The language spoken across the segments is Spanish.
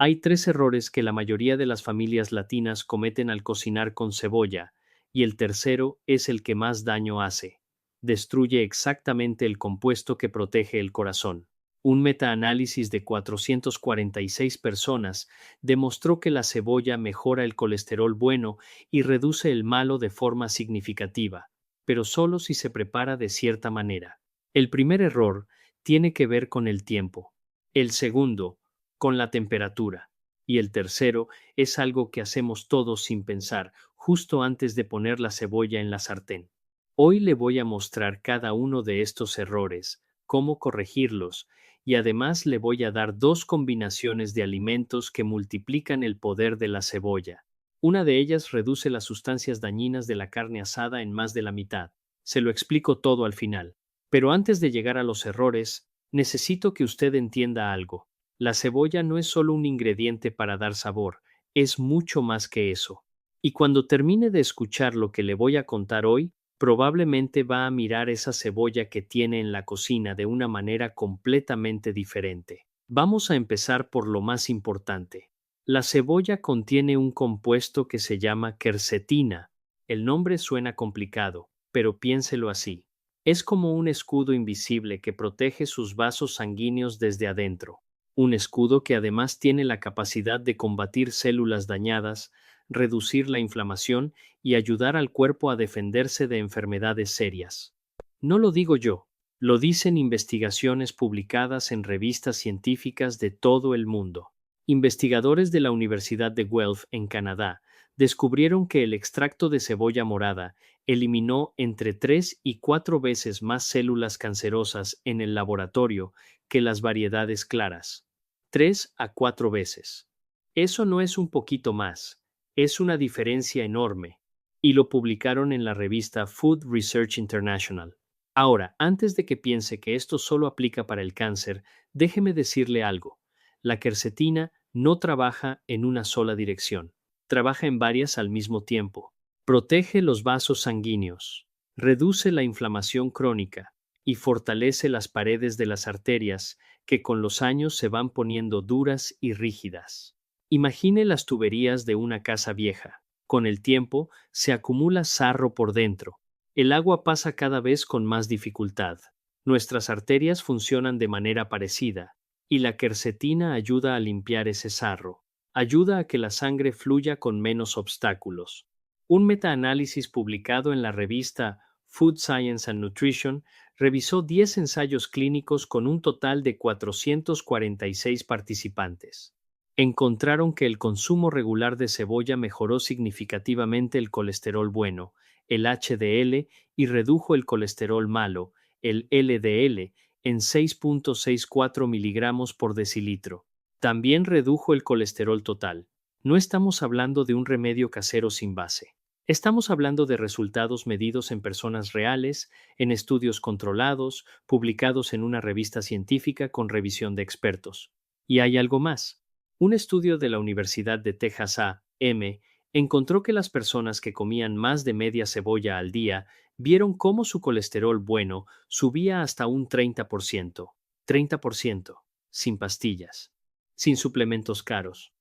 Hay tres errores que la mayoría de las familias latinas cometen al cocinar con cebolla, y el tercero es el que más daño hace. Destruye exactamente el compuesto que protege el corazón. Un metaanálisis de 446 personas demostró que la cebolla mejora el colesterol bueno y reduce el malo de forma significativa, pero solo si se prepara de cierta manera. El primer error tiene que ver con el tiempo. El segundo, con la temperatura. Y el tercero es algo que hacemos todos sin pensar, justo antes de poner la cebolla en la sartén. Hoy le voy a mostrar cada uno de estos errores, cómo corregirlos, y además le voy a dar dos combinaciones de alimentos que multiplican el poder de la cebolla. Una de ellas reduce las sustancias dañinas de la carne asada en más de la mitad. Se lo explico todo al final. Pero antes de llegar a los errores, necesito que usted entienda algo. La cebolla no es solo un ingrediente para dar sabor, es mucho más que eso. Y cuando termine de escuchar lo que le voy a contar hoy, probablemente va a mirar esa cebolla que tiene en la cocina de una manera completamente diferente. Vamos a empezar por lo más importante. La cebolla contiene un compuesto que se llama quercetina. El nombre suena complicado, pero piénselo así. Es como un escudo invisible que protege sus vasos sanguíneos desde adentro. Un escudo que además tiene la capacidad de combatir células dañadas, reducir la inflamación y ayudar al cuerpo a defenderse de enfermedades serias. No lo digo yo, lo dicen investigaciones publicadas en revistas científicas de todo el mundo. Investigadores de la Universidad de Guelph, en Canadá, descubrieron que el extracto de cebolla morada eliminó entre 3 y 4 veces más células cancerosas en el laboratorio que las variedades claras. 3 a 4 veces. Eso no es un poquito más, es una diferencia enorme, y lo publicaron en la revista Food Research International. Ahora, antes de que piense que esto solo aplica para el cáncer, déjeme decirle algo. La quercetina no trabaja en una sola dirección, trabaja en varias al mismo tiempo. Protege los vasos sanguíneos, reduce la inflamación crónica y fortalece las paredes de las arterias que con los años se van poniendo duras y rígidas. Imagine las tuberías de una casa vieja. Con el tiempo se acumula sarro por dentro. El agua pasa cada vez con más dificultad. Nuestras arterias funcionan de manera parecida, y la quercetina ayuda a limpiar ese sarro. Ayuda a que la sangre fluya con menos obstáculos. Un metaanálisis publicado en la revista Food Science and Nutrition revisó 10 ensayos clínicos con un total de 446 participantes. Encontraron que el consumo regular de cebolla mejoró significativamente el colesterol bueno, el HDL, y redujo el colesterol malo, el LDL, en 6.64 miligramos por decilitro. También redujo el colesterol total. No estamos hablando de un remedio casero sin base. Estamos hablando de resultados medidos en personas reales, en estudios controlados, publicados en una revista científica con revisión de expertos. Y hay algo más. Un estudio de la Universidad de Texas A&M encontró que las personas que comían más de media cebolla al día vieron cómo su colesterol bueno subía hasta un 30%. 30%, sin pastillas, sin suplementos caros,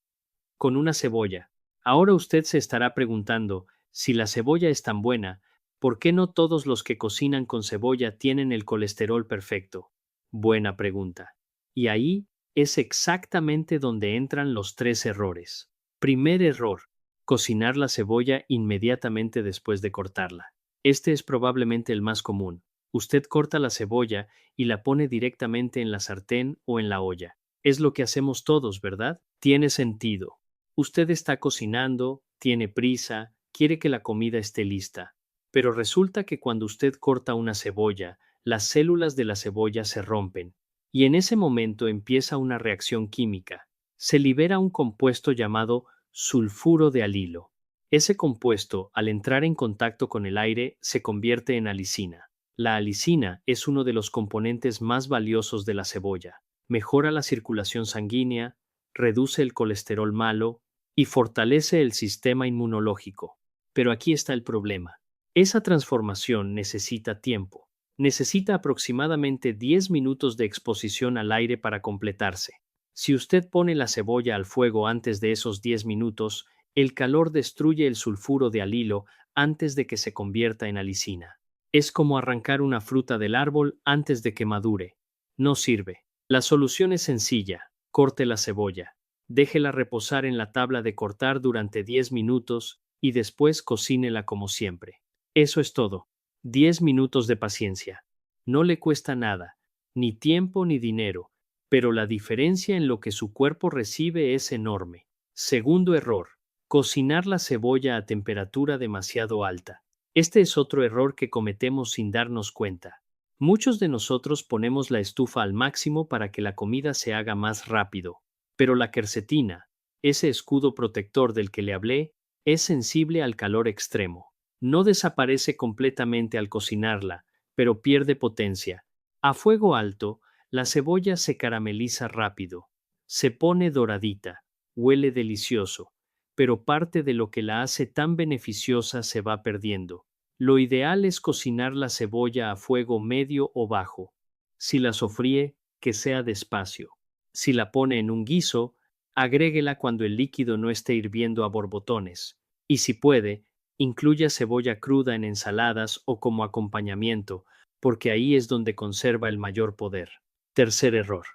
con una cebolla. Ahora usted se estará preguntando, si la cebolla es tan buena, ¿por qué no todos los que cocinan con cebolla tienen el colesterol perfecto? Buena pregunta. Y ahí es exactamente donde entran los tres errores. Primer error: cocinar la cebolla inmediatamente después de cortarla. Este es probablemente el más común. Usted corta la cebolla y la pone directamente en la sartén o en la olla. Es lo que hacemos todos, ¿verdad? Tiene sentido. Usted está cocinando, tiene prisa, quiere que la comida esté lista. Pero resulta que cuando usted corta una cebolla, las células de la cebolla se rompen. Y en ese momento empieza una reacción química. Se libera un compuesto llamado sulfuro de alilo. Ese compuesto, al entrar en contacto con el aire, se convierte en alicina. La alicina es uno de los componentes más valiosos de la cebolla. Mejora la circulación sanguínea, reduce el colesterol malo y fortalece el sistema inmunológico. Pero aquí está el problema. Esa transformación necesita tiempo. Necesita aproximadamente 10 minutos de exposición al aire para completarse. Si usted pone la cebolla al fuego antes de esos 10 minutos, el calor destruye el sulfuro de alilo antes de que se convierta en alicina. Es como arrancar una fruta del árbol antes de que madure. No sirve. La solución es sencilla. Corte la cebolla. Déjela reposar en la tabla de cortar durante 10 minutos y después cocínela como siempre. Eso es todo. 10 minutos de paciencia. No le cuesta nada, ni tiempo ni dinero, pero la diferencia en lo que su cuerpo recibe es enorme. Segundo error. Cocinar la cebolla a temperatura demasiado alta. Este es otro error que cometemos sin darnos cuenta. Muchos de nosotros ponemos la estufa al máximo para que la comida se haga más rápido, pero la quercetina, ese escudo protector del que le hablé, es sensible al calor extremo. No desaparece completamente al cocinarla, pero pierde potencia. A fuego alto, la cebolla se carameliza rápido, se pone doradita, huele delicioso, pero parte de lo que la hace tan beneficiosa se va perdiendo. Lo ideal es cocinar la cebolla a fuego medio o bajo. Si la sofríe, que sea despacio. Si la pone en un guiso, agréguela cuando el líquido no esté hirviendo a borbotones. Y si puede, incluya cebolla cruda en ensaladas o como acompañamiento, porque ahí es donde conserva el mayor poder. Tercer error.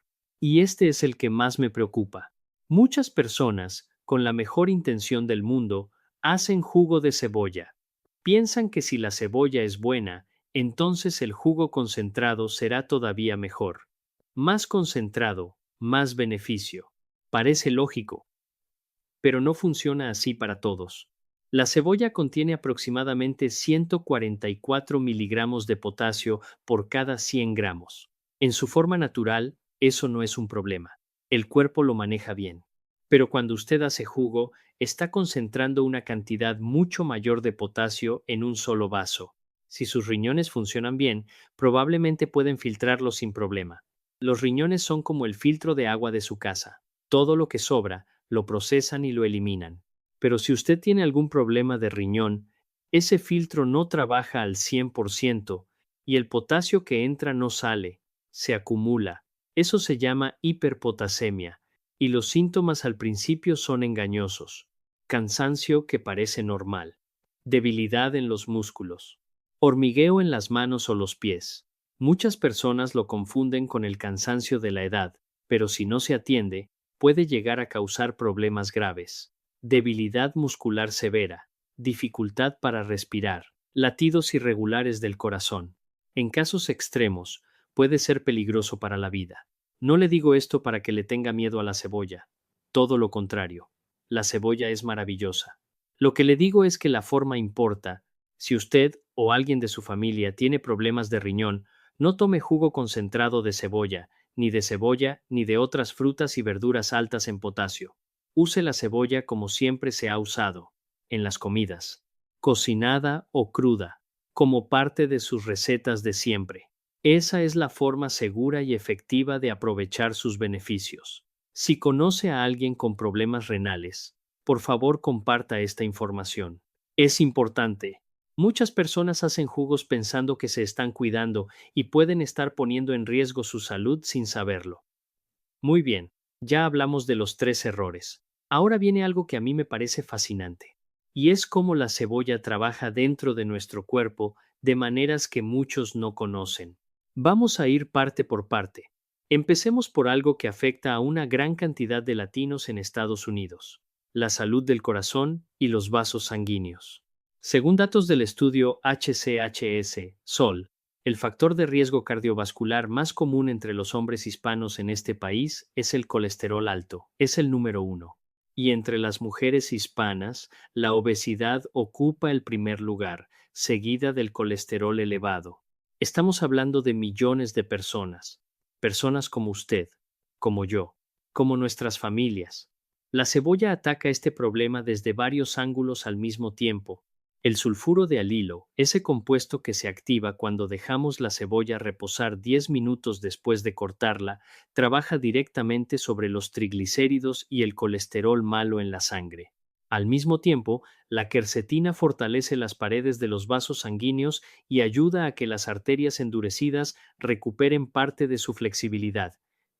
Y este es el que más me preocupa. Muchas personas, con la mejor intención del mundo, hacen jugo de cebolla. Piensan que si la cebolla es buena, entonces el jugo concentrado será todavía mejor. Más concentrado, más beneficio. Parece lógico, pero no funciona así para todos. La cebolla contiene aproximadamente 144 miligramos de potasio por cada 100 gramos. En su forma natural, eso no es un problema. El cuerpo lo maneja bien. Pero cuando usted hace jugo, está concentrando una cantidad mucho mayor de potasio en un solo vaso. Si sus riñones funcionan bien, probablemente pueden filtrarlo sin problema. Los riñones son como el filtro de agua de su casa. Todo lo que sobra, lo procesan y lo eliminan. Pero si usted tiene algún problema de riñón, ese filtro no trabaja al 100% y el potasio que entra no sale, se acumula. Eso se llama hiperpotasemia, y los síntomas al principio son engañosos. Cansancio que parece normal, debilidad en los músculos, hormigueo en las manos o los pies. Muchas personas lo confunden con el cansancio de la edad, pero si no se atiende, puede llegar a causar problemas graves. Debilidad muscular severa, dificultad para respirar, latidos irregulares del corazón. En casos extremos, puede ser peligroso para la vida. No le digo esto para que le tenga miedo a la cebolla. Todo lo contrario. La cebolla es maravillosa. Lo que le digo es que la forma importa. Si usted o alguien de su familia tiene problemas de riñón, no tome jugo concentrado ni de cebolla, ni de otras frutas y verduras altas en potasio. Use la cebolla como siempre se ha usado, en las comidas, cocinada o cruda, como parte de sus recetas de siempre. Esa es la forma segura y efectiva de aprovechar sus beneficios. Si conoce a alguien con problemas renales, por favor comparta esta información. Es importante. Muchas personas hacen jugos pensando que se están cuidando y pueden estar poniendo en riesgo su salud sin saberlo. Muy bien, ya hablamos de los 3 errores. Ahora viene algo que a mí me parece fascinante, y es cómo la cebolla trabaja dentro de nuestro cuerpo de maneras que muchos no conocen. Vamos a ir parte por parte. Empecemos por algo que afecta a una gran cantidad de latinos en Estados Unidos: la salud del corazón y los vasos sanguíneos. Según datos del estudio HCHS-SOL, el factor de riesgo cardiovascular más común entre los hombres hispanos en este país es el colesterol alto, es el número 1. Y entre las mujeres hispanas, la obesidad ocupa el primer lugar, seguida del colesterol elevado. Estamos hablando de millones de personas, personas como usted, como yo, como nuestras familias. La cebolla ataca este problema desde varios ángulos al mismo tiempo. El sulfuro de alilo, ese compuesto que se activa cuando dejamos la cebolla reposar 10 minutos después de cortarla, trabaja directamente sobre los triglicéridos y el colesterol malo en la sangre. Al mismo tiempo, la quercetina fortalece las paredes de los vasos sanguíneos y ayuda a que las arterias endurecidas recuperen parte de su flexibilidad.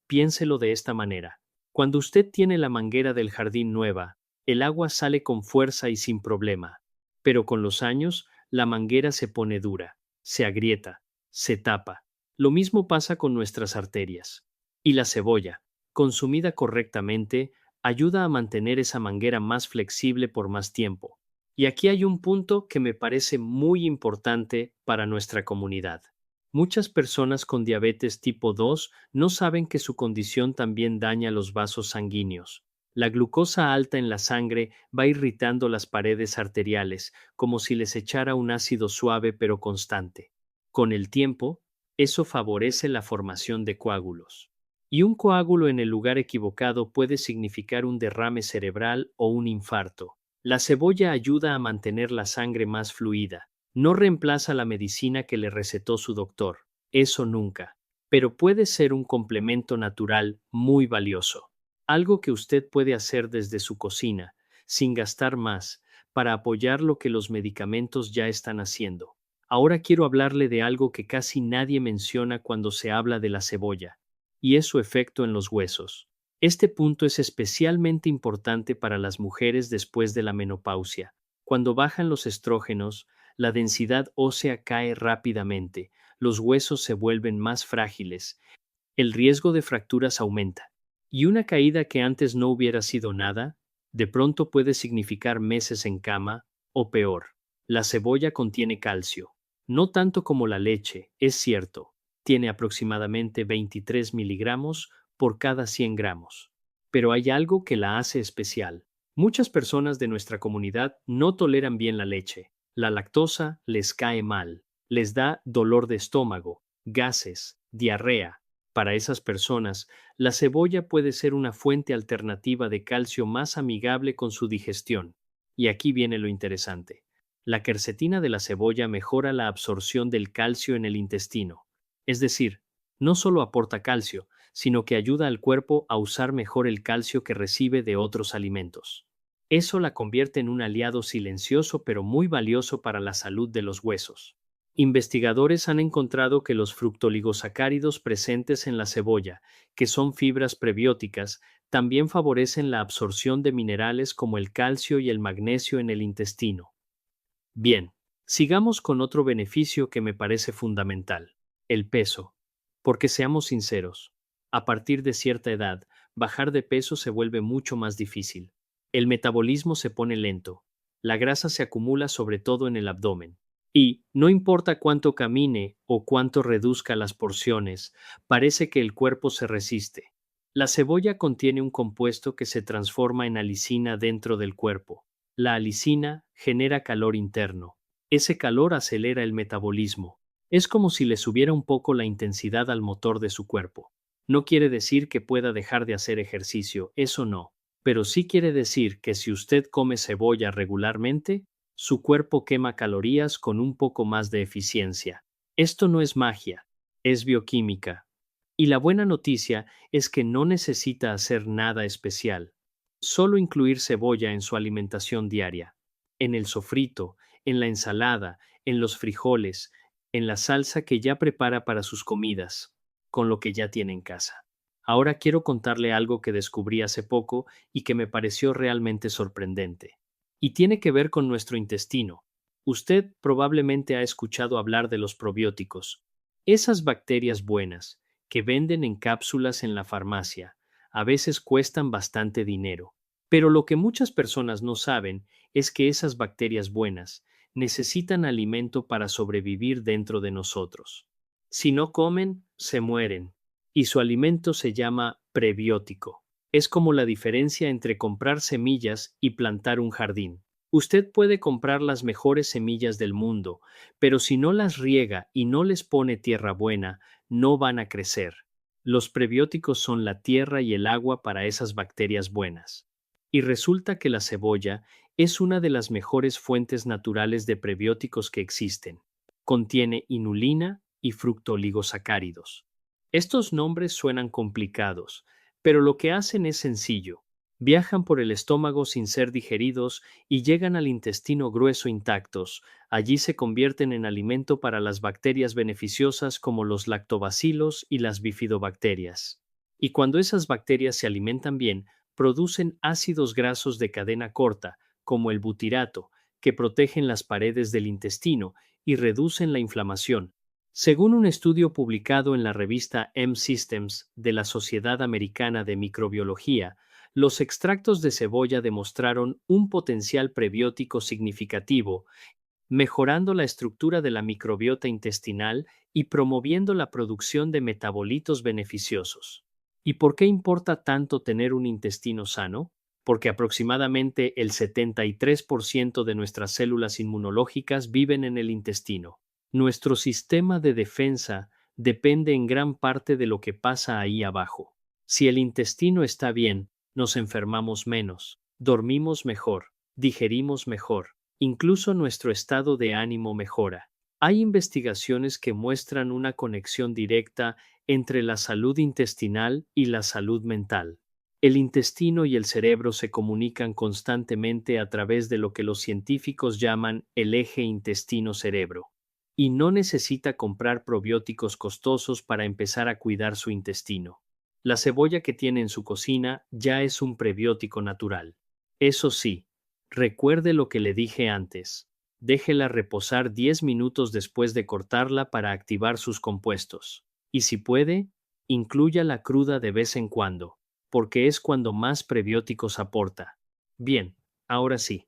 Piénselo de esta manera. Cuando usted tiene la manguera del jardín nueva, el agua sale con fuerza y sin problema. Pero con los años, la manguera se pone dura, se agrieta, se tapa. Lo mismo pasa con nuestras arterias. Y la cebolla, consumida correctamente, ayuda a mantener esa manguera más flexible por más tiempo. Y aquí hay un punto que me parece muy importante para nuestra comunidad. Muchas personas con diabetes tipo 2 no saben que su condición también daña los vasos sanguíneos. La glucosa alta en la sangre va irritando las paredes arteriales, como si les echara un ácido suave pero constante. Con el tiempo, eso favorece la formación de coágulos. Y un coágulo en el lugar equivocado puede significar un derrame cerebral o un infarto. La cebolla ayuda a mantener la sangre más fluida. No reemplaza la medicina que le recetó su doctor, eso nunca, pero puede ser un complemento natural muy valioso. Algo que usted puede hacer desde su cocina, sin gastar más, para apoyar lo que los medicamentos ya están haciendo. Ahora quiero hablarle de algo que casi nadie menciona cuando se habla de la cebolla, y es su efecto en los huesos. Este punto es especialmente importante para las mujeres después de la menopausia. Cuando bajan los estrógenos, la densidad ósea cae rápidamente, los huesos se vuelven más frágiles, el riesgo de fracturas aumenta. Y una caída que antes no hubiera sido nada, de pronto puede significar meses en cama, o peor. La cebolla contiene calcio. No tanto como la leche, es cierto. Tiene aproximadamente 23 miligramos por cada 100 gramos. Pero hay algo que la hace especial. Muchas personas de nuestra comunidad no toleran bien la leche. La lactosa les cae mal, les da dolor de estómago, gases, diarrea. Para esas personas, la cebolla puede ser una fuente alternativa de calcio más amigable con su digestión. Y aquí viene lo interesante. La quercetina de la cebolla mejora la absorción del calcio en el intestino. Es decir, no solo aporta calcio, sino que ayuda al cuerpo a usar mejor el calcio que recibe de otros alimentos. Eso la convierte en un aliado silencioso pero muy valioso para la salud de los huesos. Investigadores han encontrado que los fructoligosacáridos presentes en la cebolla, que son fibras prebióticas, también favorecen la absorción de minerales como el calcio y el magnesio en el intestino. Bien, sigamos con otro beneficio que me parece fundamental, el peso. Porque seamos sinceros, a partir de cierta edad, bajar de peso se vuelve mucho más difícil. El metabolismo se pone lento, la grasa se acumula sobre todo en el abdomen. Y, no importa cuánto camine o cuánto reduzca las porciones, parece que el cuerpo se resiste. La cebolla contiene un compuesto que se transforma en alicina dentro del cuerpo. La alicina genera calor interno. Ese calor acelera el metabolismo. Es como si le subiera un poco la intensidad al motor de su cuerpo. No quiere decir que pueda dejar de hacer ejercicio, eso no. Pero sí quiere decir que si usted come cebolla regularmente, su cuerpo quema calorías con un poco más de eficiencia. Esto no es magia, es bioquímica. Y la buena noticia es que no necesita hacer nada especial. Solo incluir cebolla en su alimentación diaria. En el sofrito, en la ensalada, en los frijoles, en la salsa que ya prepara para sus comidas, con lo que ya tiene en casa. Ahora quiero contarle algo que descubrí hace poco y que me pareció realmente sorprendente. Y tiene que ver con nuestro intestino. Usted probablemente ha escuchado hablar de los probióticos. Esas bacterias buenas, que venden en cápsulas en la farmacia, a veces cuestan bastante dinero. Pero lo que muchas personas no saben es que esas bacterias buenas necesitan alimento para sobrevivir dentro de nosotros. Si no comen, se mueren. Y su alimento se llama prebiótico. Es como la diferencia entre comprar semillas y plantar un jardín. Usted puede comprar las mejores semillas del mundo, pero si no las riega y no les pone tierra buena, no van a crecer. Los prebióticos son la tierra y el agua para esas bacterias buenas. Y resulta que la cebolla es una de las mejores fuentes naturales de prebióticos que existen. Contiene inulina y fructooligosacáridos. Estos nombres suenan complicados, pero lo que hacen es sencillo. Viajan por el estómago sin ser digeridos y llegan al intestino grueso intactos. Allí se convierten en alimento para las bacterias beneficiosas como los lactobacilos y las bifidobacterias. Y cuando esas bacterias se alimentan bien, producen ácidos grasos de cadena corta, como el butirato, que protegen las paredes del intestino y reducen la inflamación. Según un estudio publicado en la revista M-Systems de la Sociedad Americana de Microbiología, los extractos de cebolla demostraron un potencial prebiótico significativo, mejorando la estructura de la microbiota intestinal y promoviendo la producción de metabolitos beneficiosos. ¿Y por qué importa tanto tener un intestino sano? Porque aproximadamente el 73% de nuestras células inmunológicas viven en el intestino. Nuestro sistema de defensa depende en gran parte de lo que pasa ahí abajo. Si el intestino está bien, nos enfermamos menos, dormimos mejor, digerimos mejor. Incluso nuestro estado de ánimo mejora. Hay investigaciones que muestran una conexión directa entre la salud intestinal y la salud mental. El intestino y el cerebro se comunican constantemente a través de lo que los científicos llaman el eje intestino-cerebro. Y no necesita comprar probióticos costosos para empezar a cuidar su intestino. La cebolla que tiene en su cocina ya es un prebiótico natural. Eso sí, recuerde lo que le dije antes. Déjela reposar 10 minutos después de cortarla para activar sus compuestos. Y si puede, inclúyala cruda de vez en cuando, porque es cuando más prebióticos aporta. Bien, ahora sí.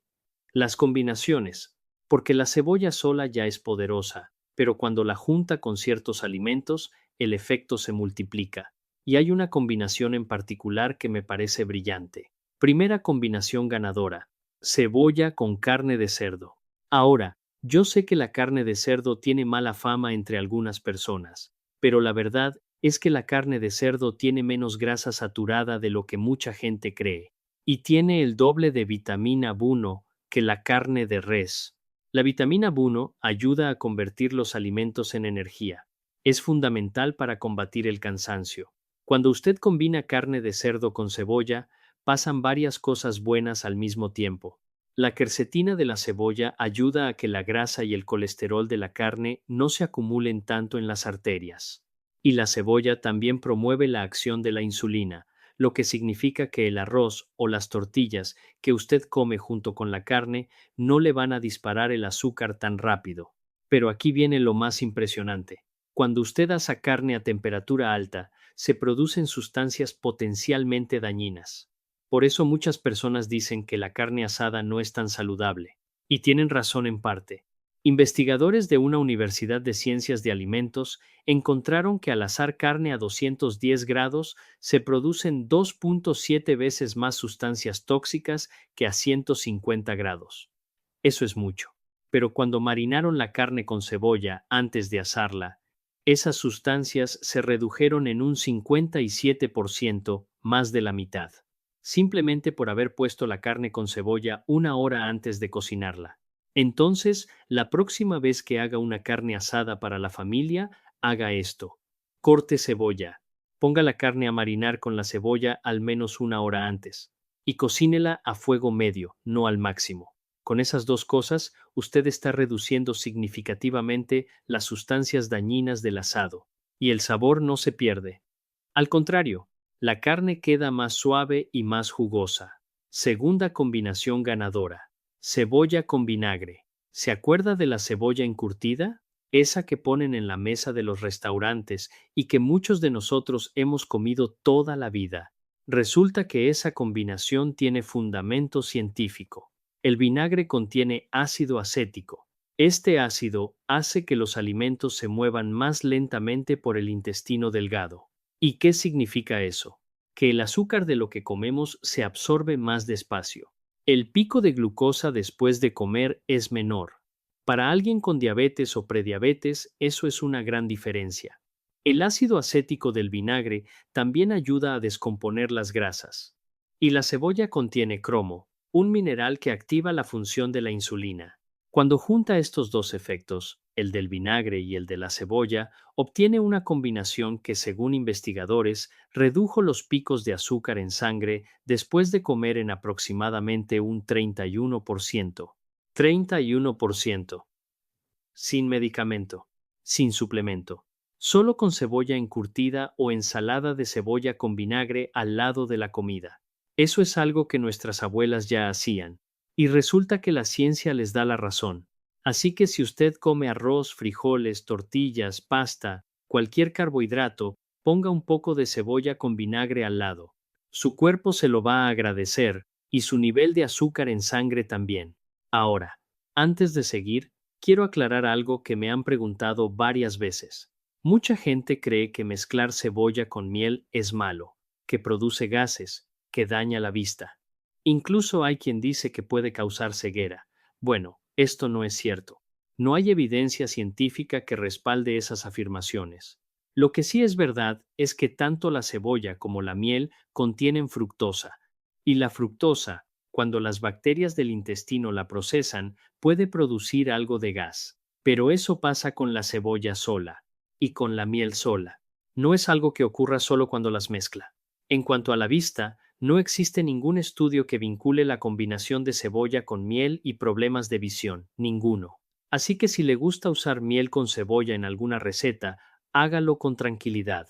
Las combinaciones, porque la cebolla sola ya es poderosa, pero cuando la junta con ciertos alimentos, el efecto se multiplica. Y hay una combinación en particular que me parece brillante. Primera combinación ganadora: cebolla con carne de cerdo. Ahora, yo sé que la carne de cerdo tiene mala fama entre algunas personas, pero la verdad es que la carne de cerdo tiene menos grasa saturada de lo que mucha gente cree, y tiene el doble de vitamina B1 que la carne de res. La vitamina B1 ayuda a convertir los alimentos en energía. Es fundamental para combatir el cansancio. Cuando usted combina carne de cerdo con cebolla, pasan varias cosas buenas al mismo tiempo. La quercetina de la cebolla ayuda a que la grasa y el colesterol de la carne no se acumulen tanto en las arterias. Y la cebolla también promueve la acción de la insulina, lo que significa que el arroz o las tortillas que usted come junto con la carne no le van a disparar el azúcar tan rápido. Pero aquí viene lo más impresionante. Cuando usted asa carne a temperatura alta, se producen sustancias potencialmente dañinas. Por eso muchas personas dicen que la carne asada no es tan saludable. Y tienen razón en parte. Investigadores de una universidad de ciencias de alimentos encontraron que al asar carne a 210 grados se producen 2.7 veces más sustancias tóxicas que a 150 grados. Eso es mucho. Pero cuando marinaron la carne con cebolla antes de asarla, esas sustancias se redujeron en un 57%, más de la mitad, simplemente por haber puesto la carne con cebolla una hora antes de cocinarla. Entonces, la próxima vez que haga una carne asada para la familia, haga esto. Corte cebolla. Ponga la carne a marinar con la cebolla al menos una hora antes. Y cocínela a fuego medio, no al máximo. Con esas dos cosas, usted está reduciendo significativamente las sustancias dañinas del asado. Y el sabor no se pierde. Al contrario, la carne queda más suave y más jugosa. Segunda combinación ganadora: cebolla con vinagre. ¿Se acuerda de la cebolla encurtida? Esa que ponen en la mesa de los restaurantes y que muchos de nosotros hemos comido toda la vida. Resulta que esa combinación tiene fundamento científico. El vinagre contiene ácido acético. Este ácido hace que los alimentos se muevan más lentamente por el intestino delgado. ¿Y qué significa eso? Que el azúcar de lo que comemos se absorbe más despacio. El pico de glucosa después de comer es menor. Para alguien con diabetes o prediabetes, eso es una gran diferencia. El ácido acético del vinagre también ayuda a descomponer las grasas. Y la cebolla contiene cromo, un mineral que activa la función de la insulina. Cuando junta estos dos efectos, el del vinagre y el de la cebolla, obtiene una combinación que, según investigadores, redujo los picos de azúcar en sangre después de comer en aproximadamente un 31%. 31%. Sin medicamento, sin suplemento, solo con cebolla encurtida o ensalada de cebolla con vinagre al lado de la comida. Eso es algo que nuestras abuelas ya hacían, y resulta que la ciencia les da la razón. Así que si usted come arroz, frijoles, tortillas, pasta, cualquier carbohidrato, ponga un poco de cebolla con vinagre al lado. Su cuerpo se lo va a agradecer, y su nivel de azúcar en sangre también. Ahora, antes de seguir, quiero aclarar algo que me han preguntado varias veces. Mucha gente cree que mezclar cebolla con miel es malo, que produce gases, que daña la vista. Incluso hay quien dice que puede causar ceguera. Bueno, esto no es cierto. No hay evidencia científica que respalde esas afirmaciones. Lo que sí es verdad es que tanto la cebolla como la miel contienen fructosa, y la fructosa, cuando las bacterias del intestino la procesan, puede producir algo de gas. Pero eso pasa con la cebolla sola y con la miel sola. No es algo que ocurra solo cuando las mezcla. En cuanto a la vista, no existe ningún estudio que vincule la combinación de cebolla con miel y problemas de visión, ninguno. Así que si le gusta usar miel con cebolla en alguna receta, hágalo con tranquilidad.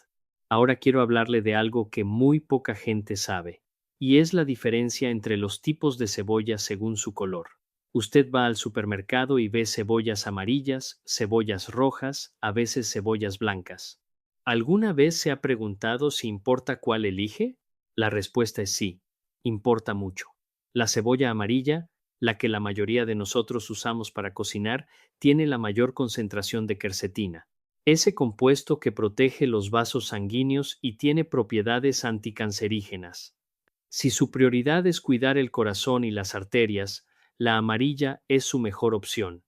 Ahora quiero hablarle de algo que muy poca gente sabe, y es la diferencia entre los tipos de cebolla según su color. Usted va al supermercado y ve cebollas amarillas, cebollas rojas, a veces cebollas blancas. ¿Alguna vez se ha preguntado si importa cuál elige? La respuesta es sí, importa mucho. La cebolla amarilla, la que la mayoría de nosotros usamos para cocinar, tiene la mayor concentración de quercetina, ese compuesto que protege los vasos sanguíneos y tiene propiedades anticancerígenas. Si su prioridad es cuidar el corazón y las arterias, la amarilla es su mejor opción.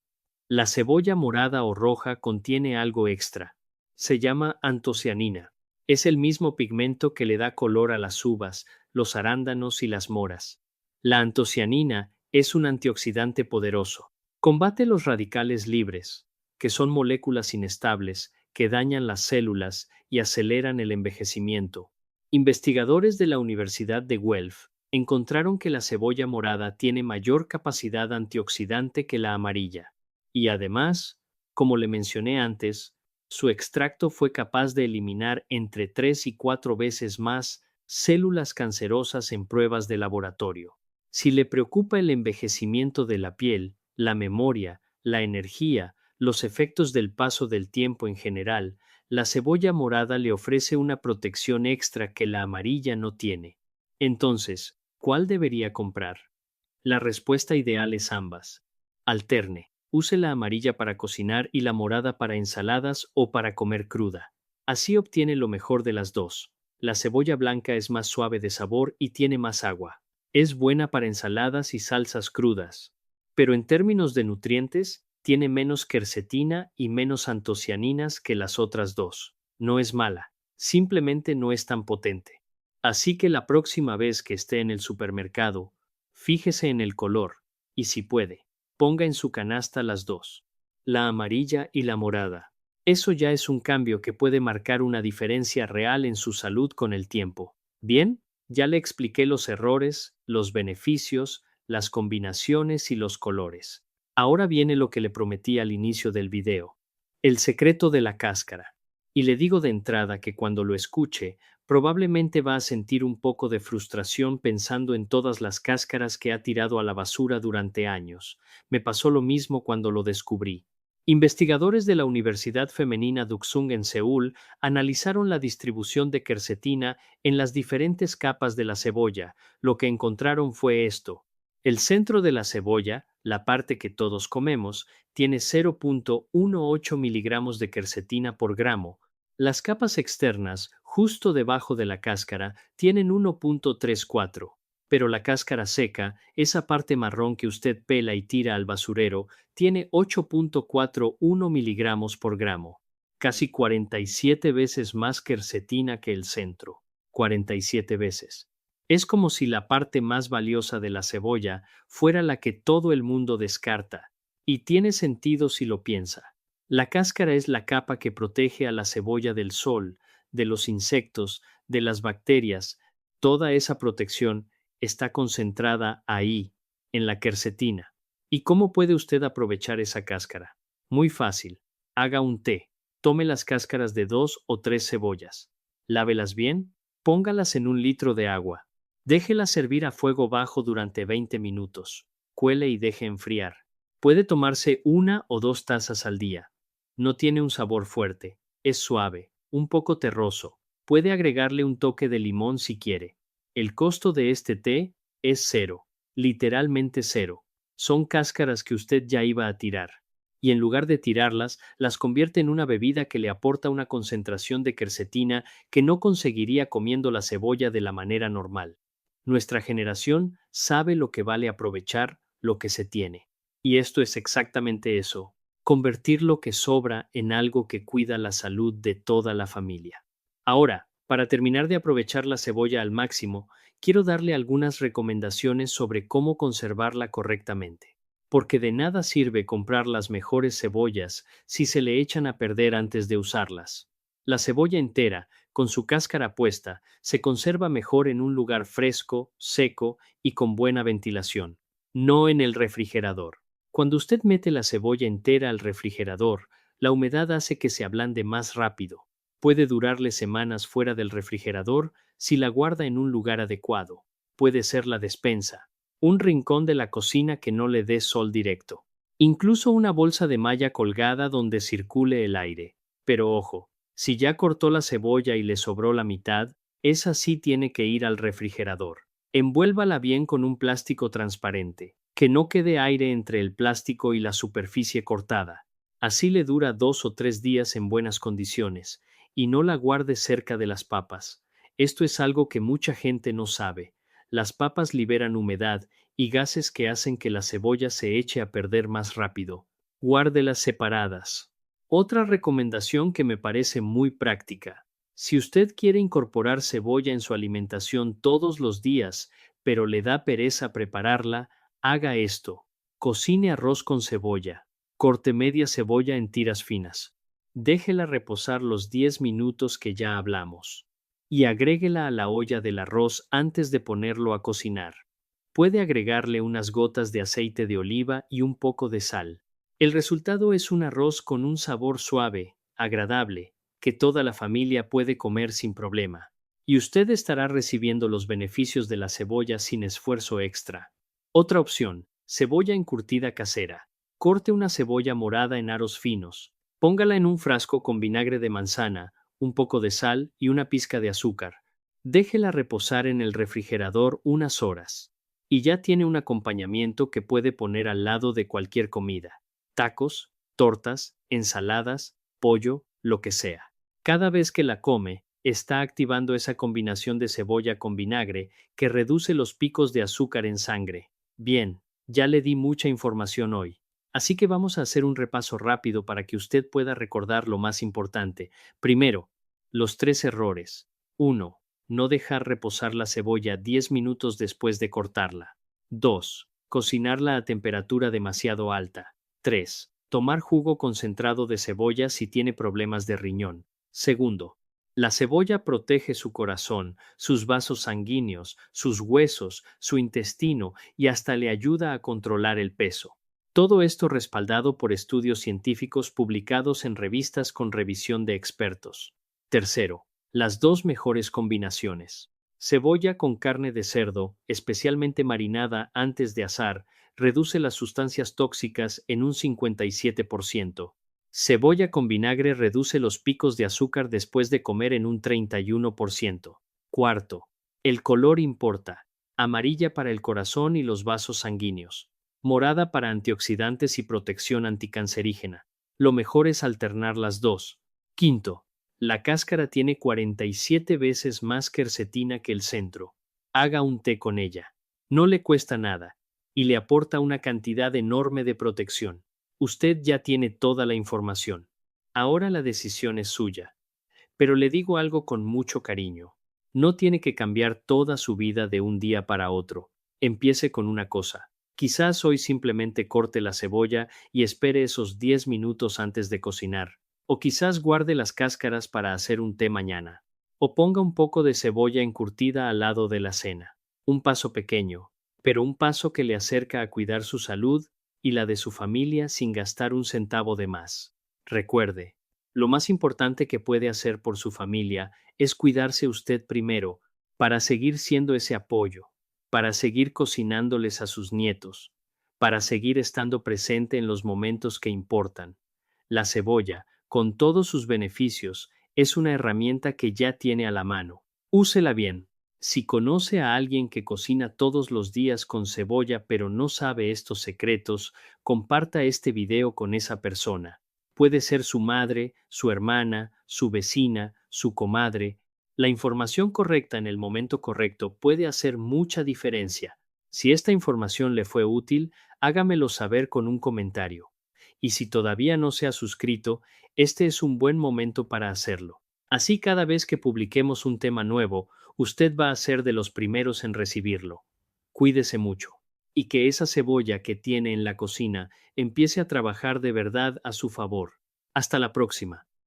La cebolla morada o roja contiene algo extra. Se llama antocianina. Es el mismo pigmento que le da color a las uvas, los arándanos y las moras. La antocianina es un antioxidante poderoso. Combate los radicales libres, que son moléculas inestables que dañan las células y aceleran el envejecimiento. Investigadores de la Universidad de Guelph encontraron que la cebolla morada tiene mayor capacidad antioxidante que la amarilla. Y además, como le mencioné antes, su extracto fue capaz de eliminar entre 3 y 4 veces más células cancerosas en pruebas de laboratorio. Si le preocupa el envejecimiento de la piel, la memoria, la energía, los efectos del paso del tiempo en general, la cebolla morada le ofrece una protección extra que la amarilla no tiene. Entonces, ¿cuál debería comprar? La respuesta ideal es ambas. Alterne. Use la amarilla para cocinar y la morada para ensaladas o para comer cruda. Así obtiene lo mejor de las dos. La cebolla blanca es más suave de sabor y tiene más agua. Es buena para ensaladas y salsas crudas. Pero en términos de nutrientes, tiene menos quercetina y menos antocianinas que las otras dos. No es mala, simplemente no es tan potente. Así que la próxima vez que esté en el supermercado, fíjese en el color, y si puede, ponga en su canasta las dos, la amarilla y la morada. Eso ya es un cambio que puede marcar una diferencia real en su salud con el tiempo. Bien, ya le expliqué los errores, los beneficios, las combinaciones y los colores. Ahora viene lo que le prometí al inicio del video, el secreto de la cáscara. Y le digo de entrada que cuando lo escuche, probablemente va a sentir un poco de frustración pensando en todas las cáscaras que ha tirado a la basura durante años. Me pasó lo mismo cuando lo descubrí. Investigadores de la Universidad Femenina Duksung en Seúl analizaron la distribución de quercetina en las diferentes capas de la cebolla. Lo que encontraron fue esto. El centro de la cebolla, la parte que todos comemos, tiene 0.18 miligramos de quercetina por gramo. Las capas externas, justo debajo de la cáscara, tienen 1.34, pero la cáscara seca, esa parte marrón que usted pela y tira al basurero, tiene 8.41 miligramos por gramo, casi 47 veces más quercetina que el centro. 47 veces. Es como si la parte más valiosa de la cebolla fuera la que todo el mundo descarta, y tiene sentido si lo piensa. La cáscara es la capa que protege a la cebolla del sol, de los insectos, de las bacterias. Toda esa protección está concentrada ahí, en la quercetina. ¿Y cómo puede usted aprovechar esa cáscara? Muy fácil. Haga un té. Tome las cáscaras de 2 o 3 cebollas. Lávelas bien, póngalas en 1 litro de agua. Déjelas servir a fuego bajo durante 20 minutos. Cuele y deje enfriar. Puede tomarse 1 o 2 tazas al día. No tiene un sabor fuerte, es suave, un poco terroso. Puede agregarle un toque de limón si quiere. El costo de este té es cero, literalmente cero. Son cáscaras que usted ya iba a tirar. Y en lugar de tirarlas, las convierte en una bebida que le aporta una concentración de quercetina que no conseguiría comiendo la cebolla de la manera normal. Nuestra generación sabe lo que vale aprovechar lo que se tiene. Y esto es exactamente eso, convertir lo que sobra en algo que cuida la salud de toda la familia. Ahora, para terminar de aprovechar la cebolla al máximo, quiero darle algunas recomendaciones sobre cómo conservarla correctamente. Porque de nada sirve comprar las mejores cebollas si se le echan a perder antes de usarlas. La cebolla entera, con su cáscara puesta, se conserva mejor en un lugar fresco, seco y con buena ventilación, no en el refrigerador. Cuando usted mete la cebolla entera al refrigerador, la humedad hace que se ablande más rápido. Puede durarle semanas fuera del refrigerador si la guarda en un lugar adecuado. Puede ser la despensa, un rincón de la cocina que no le dé sol directo, incluso una bolsa de malla colgada donde circule el aire. Pero ojo, si ya cortó la cebolla y le sobró la mitad, esa sí tiene que ir al refrigerador. Envuélvala bien con un plástico transparente, que no quede aire entre el plástico y la superficie cortada. Así le dura 2 o 3 días en buenas condiciones, y no la guarde cerca de las papas. Esto es algo que mucha gente no sabe. Las papas liberan humedad y gases que hacen que la cebolla se eche a perder más rápido. Guárdelas separadas. Otra recomendación que me parece muy práctica. Si usted quiere incorporar cebolla en su alimentación todos los días, pero le da pereza prepararla, haga esto. Cocine arroz con cebolla. Corte media cebolla en tiras finas. Déjela reposar los 10 minutos que ya hablamos. Y agréguela a la olla del arroz antes de ponerlo a cocinar. Puede agregarle unas gotas de aceite de oliva y un poco de sal. El resultado es un arroz con un sabor suave, agradable, que toda la familia puede comer sin problema. Y usted estará recibiendo los beneficios de la cebolla sin esfuerzo extra. Otra opción, cebolla encurtida casera. Corte una cebolla morada en aros finos. Póngala en un frasco con vinagre de manzana, un poco de sal y una pizca de azúcar. Déjela reposar en el refrigerador unas horas. Y ya tiene un acompañamiento que puede poner al lado de cualquier comida. Tacos, tortas, ensaladas, pollo, lo que sea. Cada vez que la come, está activando esa combinación de cebolla con vinagre que reduce los picos de azúcar en sangre. Bien, ya le di mucha información hoy. Así que vamos a hacer un repaso rápido para que usted pueda recordar lo más importante. Primero, los 3 errores. 1. No dejar reposar la cebolla 10 minutos después de cortarla. 2. Cocinarla a temperatura demasiado alta. 3. Tomar jugo concentrado de cebolla si tiene problemas de riñón. Segundo, la cebolla protege su corazón, sus vasos sanguíneos, sus huesos, su intestino y hasta le ayuda a controlar el peso. Todo esto respaldado por estudios científicos publicados en revistas con revisión de expertos. Tercero, las 2 mejores combinaciones. Cebolla con carne de cerdo, especialmente marinada antes de asar, reduce las sustancias tóxicas en un 57%. Cebolla con vinagre reduce los picos de azúcar después de comer en un 31%. Cuarto, el color importa. Amarilla para el corazón y los vasos sanguíneos. Morada para antioxidantes y protección anticancerígena. Lo mejor es alternar las dos. Quinto, la cáscara tiene 47 veces más quercetina que el centro. Haga un té con ella. No le cuesta nada y le aporta una cantidad enorme de protección. Usted ya tiene toda la información. Ahora la decisión es suya. Pero le digo algo con mucho cariño. No tiene que cambiar toda su vida de un día para otro. Empiece con una cosa. Quizás hoy simplemente corte la cebolla y espere esos 10 minutos antes de cocinar. O quizás guarde las cáscaras para hacer un té mañana. O ponga un poco de cebolla encurtida al lado de la cena. Un paso pequeño, pero un paso que le acerca a cuidar su salud y la de su familia sin gastar un centavo de más. Recuerde, Lo más importante que puede hacer por su familia es cuidarse usted primero, para seguir siendo ese apoyo, para seguir cocinándoles a sus nietos, para seguir estando presente en los momentos que importan. La cebolla, con todos sus beneficios, es una herramienta que ya tiene a la mano. Úsela bien. Si conoce a alguien que cocina todos los días con cebolla pero no sabe estos secretos, comparta este video con esa persona. Puede ser su madre, su hermana, su vecina, su comadre. La información correcta en el momento correcto puede hacer mucha diferencia. Si esta información le fue útil, hágamelo saber con un comentario. Y si todavía no se ha suscrito, este es un buen momento para hacerlo. Así cada vez que publiquemos un tema nuevo, usted va a ser de los primeros en recibirlo. Cuídese mucho. Y que esa cebolla que tiene en la cocina empiece a trabajar de verdad a su favor. Hasta la próxima.